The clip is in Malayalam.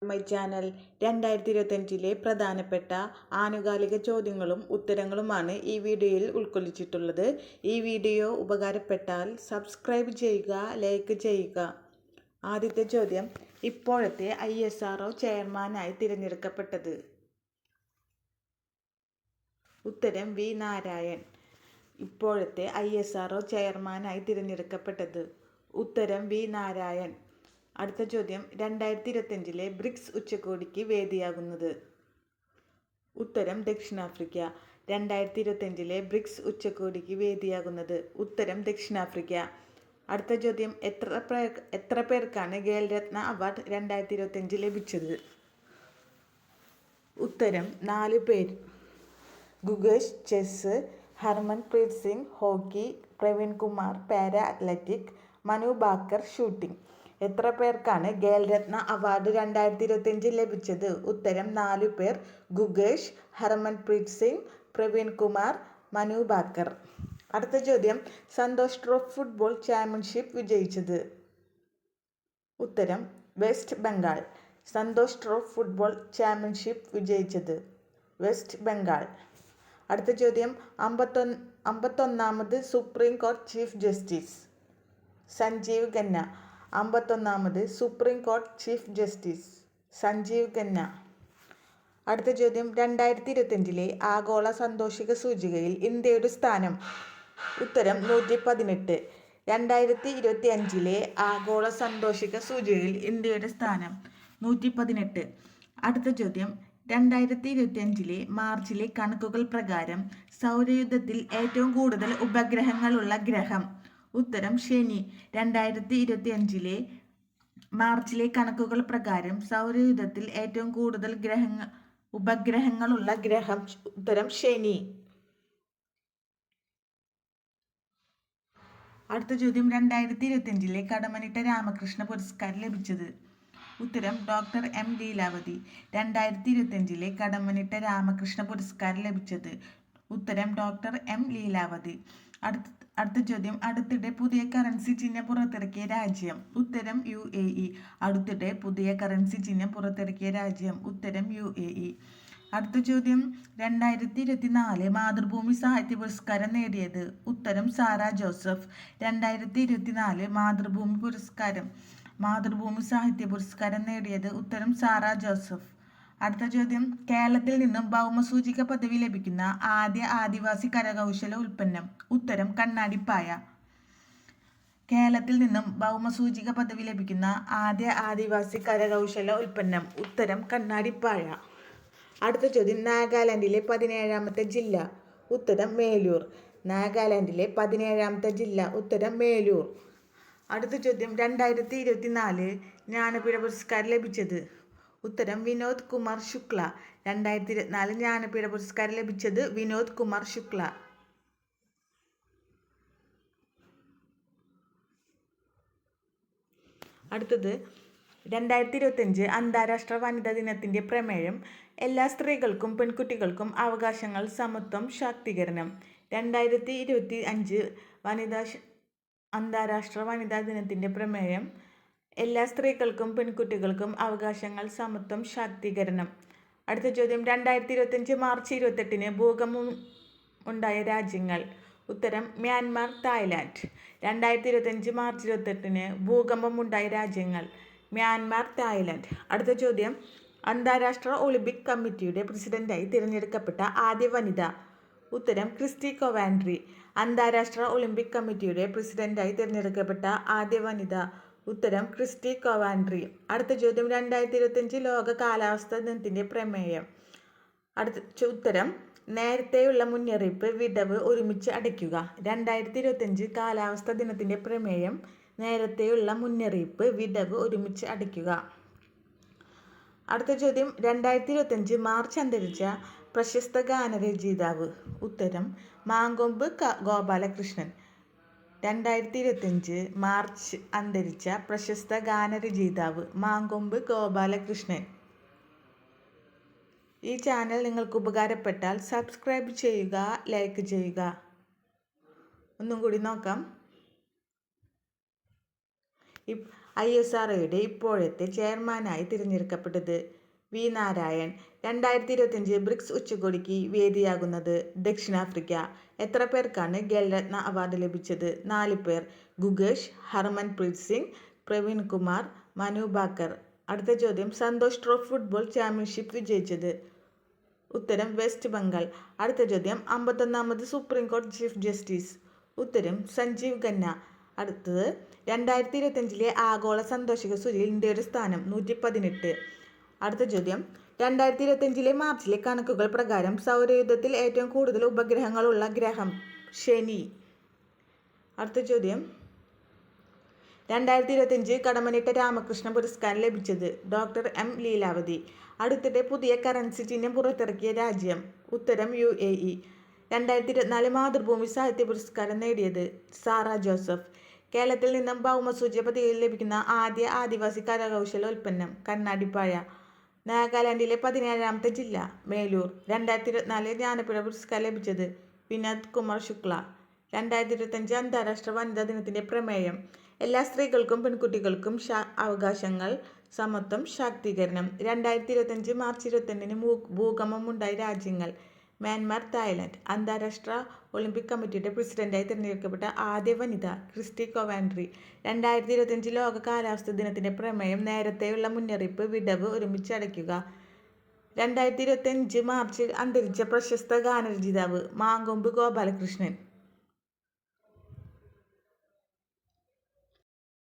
മൈ ചാനൽ 2025 പ്രധാനപ്പെട്ട ആനുകാലിക ചോദ്യങ്ങളും ഉത്തരങ്ങളുമാണ് ഈ വീഡിയോയിൽ ഉൾക്കൊള്ളിച്ചിട്ടുള്ളത്. ഈ വീഡിയോ ഉപകാരപ്പെട്ടാൽ സബ്സ്ക്രൈബ് ചെയ്യുക, ലൈക്ക് ചെയ്യുക. ആദ്യത്തെ ചോദ്യം, ഇപ്പോഴത്തെ ISRO ചെയർമാനായി തിരഞ്ഞെടുക്കപ്പെട്ടത്? ഉത്തരം വി നാരായൺ. ഇപ്പോഴത്തെ ISRO ചെയർമാനായി തിരഞ്ഞെടുക്കപ്പെട്ടത്? ഉത്തരം വി നാരായൺ. അടുത്ത ചോദ്യം, 2025 ബ്രിക്സ് ഉച്ചകോടിക്ക് വേദിയാകുന്നത്? ഉത്തരം ദക്ഷിണാഫ്രിക്ക. 2025 ബ്രിക്സ് ഉച്ചകോടിക്ക് വേദിയാകുന്നത്? ഉത്തരം ദക്ഷിണാഫ്രിക്ക. അടുത്ത ചോദ്യം, എത്ര പേർക്കാണ് ഖേൽരത്ന അവാർഡ് 2025 ലഭിച്ചത്? ഉത്തരം 4 പേർ. Gukesh chess, Harmanpreet Singh hockey, Praveen Kumar para athletic, Manu Bhaker shooting. എത്ര പേർക്കാണ് ഖേൽരത്ന അവാർഡ് 2025 ലഭിച്ചത്? ഉത്തരം 4 പേർ. ഗുകേഷ്, ഹർമൻപ്രീത് സിംഗ്, പ്രവീൺ കുമാർ, മനു ഭാക്കർ. അടുത്ത ചോദ്യം, സന്തോഷ് ട്രോഫി ഫുട്ബോൾ ചാമ്പ്യൻഷിപ്പ് വിജയിച്ചത്? ഉത്തരം West Bengal. Santosh trophy football championship വിജയിച്ചത്? വെസ്റ്റ് ബംഗാൾ. അടുത്ത ചോദ്യം, 51ാമത് സുപ്രീം കോടതി ചീഫ് ജസ്റ്റിസ്? സഞ്ജീവ് ഖന്ന. 51ാമത് സുപ്രീം കോടതി ചീഫ് ജസ്റ്റിസ് സഞ്ജീവ് ഖന്ന. അടുത്ത ചോദ്യം, 2025 ആഗോള സന്തോഷിക സൂചികയിൽ ഇന്ത്യയുടെ സ്ഥാനം? ഉത്തരം 118. 2025 ആഗോള സന്തോഷിക സൂചികയിൽ ഇന്ത്യയുടെ സ്ഥാനം 118. അടുത്ത ചോദ്യം, 2025 മാർച്ചിലെ കണക്കുകൾ പ്രകാരം സൗരയൂഥത്തിൽ ഏറ്റവും കൂടുതൽ ഉപഗ്രഹങ്ങളുള്ള ഗ്രഹം? ഉത്തരം ശനി. 2025 മാർച്ചിലെ കണക്കുകൾ പ്രകാരം സൗരയൂഥത്തിൽ ഏറ്റവും കൂടുതൽ ഉപഗ്രഹങ്ങളുള്ള ഗ്രഹം? ഉത്തരം ശനി. അടുത്ത ചോദ്യം, 2025 കടമ്മനിട്ട രാമകൃഷ്ണ പുരസ്കാരം ലഭിച്ചത്? ഉത്തരം ഡോക്ടർ എം ലീലാവതി. 2025 കടമ്മനിട്ട രാമകൃഷ്ണ പുരസ്കാരം ലഭിച്ചത്? ഉത്തരം ഡോക്ടർ എം ലീലാവതി. അടുത്ത ചോദ്യം, അടുത്തിടെ പുതിയ കറൻസി ചിഹ്നം പുറത്തിറക്കിയ രാജ്യം? ഉത്തരം UAE. അടുത്തിടെ പുതിയ കറൻസി ചിഹ്നം പുറത്തിറക്കിയ രാജ്യം? ഉത്തരം UAE. അടുത്ത ചോദ്യം, 2024 മാതൃഭൂമി സാഹിത്യ പുരസ്കാരം നേടിയത്? ഉത്തരം സാറ ജോസഫ്. 2024 മാതൃഭൂമി സാഹിത്യ പുരസ്കാരം നേടിയത്? ഉത്തരം സാറ ജോസഫ്. അടുത്ത ചോദ്യം, കേരളത്തിൽ നിന്നും ഭൗമസൂചിക പദവി ലഭിക്കുന്ന ആദ്യ ആദിവാസി കരകൗശല ഉൽപ്പന്നം? ഉത്തരം കണ്ണാടിപ്പായ. കേരളത്തിൽ നിന്നും ഭൗമസൂചിക പദവി ലഭിക്കുന്ന ആദ്യ ആദിവാസി കരകൗശല ഉൽപ്പന്നം? ഉത്തരം കണ്ണാടിപ്പായ. അടുത്ത ചോദ്യം, നാഗാലാൻഡിലെ 17ാമത്തെ ജില്ല? ഉത്തരം മേലൂർ. നാഗാലാൻഡിലെ 17ാമത്തെ ജില്ല? ഉത്തരം മേലൂർ. അടുത്ത ചോദ്യം, 2024 ജ്ഞാനപീഠ പുരസ്കാരം ലഭിച്ചത്? ഉത്തരം വിനോദ് കുമാർ ശുക്ല. 2024 ജ്ഞാനപീഠ പുരസ്കാരം ലഭിച്ചത് വിനോദ് കുമാർ ശുക്ല. അടുത്തത്, 2025 അന്താരാഷ്ട്ര വനിതാ ദിനത്തിന്റെ പ്രമേയം? എല്ലാ സ്ത്രീകൾക്കും പെൺകുട്ടികൾക്കും അവകാശങ്ങൾ, സമത്വം, ശാക്തീകരണം. 2025 അന്താരാഷ്ട്ര വനിതാ ദിനത്തിന്റെ പ്രമേയം? എല്ലാ സ്ത്രീകൾക്കും പെൺകുട്ടികൾക്കും അവകാശങ്ങൾ, സമത്വം, ശാക്തീകരണം. അടുത്ത ചോദ്യം, 2025 മാർച്ച് 28 ഭൂകമ്പം ഉണ്ടായ രാജ്യങ്ങൾ? ഉത്തരം മ്യാൻമാർ, തായ്ലാൻഡ്. 2025 മാർച്ച് 28 ഭൂകമ്പം ഉണ്ടായ രാജ്യങ്ങൾ? Myanmar, Thailand. അടുത്ത ചോദ്യം, അന്താരാഷ്ട്ര ഒളിമ്പിക് കമ്മിറ്റിയുടെ പ്രസിഡന്റായി തിരഞ്ഞെടുക്കപ്പെട്ട ആദ്യ വനിത? ഉത്തരം ക്രിസ്റ്റി കൊവാൻഡ്രി. അന്താരാഷ്ട്ര ഒളിമ്പിക് കമ്മിറ്റിയുടെ പ്രസിഡന്റായി തിരഞ്ഞെടുക്കപ്പെട്ട ആദ്യ വനിത? ഉത്തരം ക്രിസ്റ്റി കൊവാൻഡ്രി. അടുത്ത ചോദ്യം, 2025 ലോക കാലാവസ്ഥാ ദിനത്തിന്റെ പ്രമേയം? ഉത്തരം നേരത്തെയുള്ള മുന്നറിയിപ്പ്, വിടവ്, ഒരുമിച്ച് അടയ്ക്കുക. 2025 കാലാവസ്ഥാ ദിനത്തിന്റെ പ്രമേയം? നേരത്തെയുള്ള മുന്നറിയിപ്പ്, വിടവ്, ഒരുമിച്ച് അടയ്ക്കുക. അടുത്ത ചോദ്യം, 2025 മാർച്ച് അന്തരിച്ച പ്രശസ്ത ഗാനരചയിതാവ്? ഉത്തരം മാങ്കൊമ്പ് ഗോപാലകൃഷ്ണൻ. 2025 മാർച്ച് അന്തരിച്ച പ്രശസ്ത ഗാനരചയിതാവ് മാങ്കൊമ്പ് ഗോപാലകൃഷ്ണൻ. ഈ ചാനൽ നിങ്ങൾക്ക് ഉപകാരപ്പെട്ടാൽ സബ്സ്ക്രൈബ് ചെയ്യുക, ലൈക്ക് ചെയ്യുക. ഒന്നും കൂടി നോക്കാം. ISROയുടെ ഇപ്പോഴത്തെ ചെയർമാനായി തിരഞ്ഞെടുക്കപ്പെട്ടത്. വി. നാരായൺ. 2025 ബ്രിക്സ് ഉച്ചകോടിക്ക് വേദിയാകുന്നത് ദക്ഷിണാഫ്രിക്ക. എത്ര പേർക്കാണ് ഖേൽരത്ന അവാർഡ് ലഭിച്ചത്? 4 പേർ. ഗുകേഷ്, ഹർമൻപ്രീത് സിംഗ്, പ്രവീൺ കുമാർ, മനു ഭാക്കർ. അടുത്ത ചോദ്യം, സന്തോഷ് ട്രോഫി ഫുട്ബോൾ ചാമ്പ്യൻഷിപ്പ് വിജയിച്ചത്? ഉത്തരം വെസ്റ്റ് ബംഗാൾ. അടുത്ത ചോദ്യം, 51ാമത് സുപ്രീം കോടതി ചീഫ് ജസ്റ്റിസ്? ഉത്തരം സഞ്ജീവ് ഖന്ന. അടുത്തത്, 2025 ആഗോള സന്ദർശക സൂചികയിൽ ഇന്ത്യയുടെ സ്ഥാനം 118. അടുത്ത ചോദ്യം, 2025 മാർച്ചിലെ കണക്കുകൾ പ്രകാരം സൗരയൂഥത്തിൽ ഏറ്റവും കൂടുതൽ ഉപഗ്രഹങ്ങളുള്ള ഗ്രഹം? ശനി. അടുത്ത ചോദ്യം, 2025 കടമ്മനിട്ട രാമകൃഷ്ണ പുരസ്കാരം ലഭിച്ചത്? Doctor M Leelavathi. അടുത്തിടെ പുതിയ കറൻസി ചിഹ്നം പുറത്തിറക്കിയ രാജ്യം? ഉത്തരം UAE. 2024 മാതൃഭൂമി സാഹിത്യ പുരസ്കാരം നേടിയത്? സാറ ജോസഫ്. കേരളത്തിൽ നിന്നും ഭൗമസൂചിക പട്ടികയിൽ ലഭിക്കുന്ന ആദ്യ ആദിവാസി കരകൗശലോൽപ്പന്നം? കണ്ണാടിപ്പായ. നാഗാലാൻഡിലെ 17ാമത്തെ ജില്ല? മേലൂർ. 2024 ജ്ഞാനപീഠ പുരസ്കാരം ലഭിച്ചത്? വിനോദ് കുമാർ ശുക്ല. 2025 അന്താരാഷ്ട്ര വനിതാ ദിനത്തിന്റെ പ്രമേയം? എല്ലാ സ്ത്രീകൾക്കും പെൺകുട്ടികൾക്കും അവകാശങ്ങൾ, സമത്വം, ശാക്തീകരണം. 2025 മാർച്ച് 22-ന് ഭൂകമ്പമുണ്ടായ രാജ്യങ്ങൾ? Myanmar, Thailand. അന്താരാഷ്ട്ര ഒളിമ്പിക് കമ്മിറ്റിയുടെ പ്രസിഡന്റായി തിരഞ്ഞെടുക്കപ്പെട്ട ആദ്യ വനിത? ക്രിസ്റ്റി കൊവാൻഡ്രി. 2025 ലോക കാലാവസ്ഥാ ദിനത്തിന്റെ പ്രമേയം? നേരത്തെയുള്ള മുന്നറിയിപ്പ്, വിടവ്, ഒരുമിച്ച് അടയ്ക്കുക. 2025 മാർച്ചിൽ അന്തരിച്ച പ്രശസ്ത ഗാനരചയിതാവ്? മാങ്കൊമ്പ് ഗോപാലകൃഷ്ണൻ.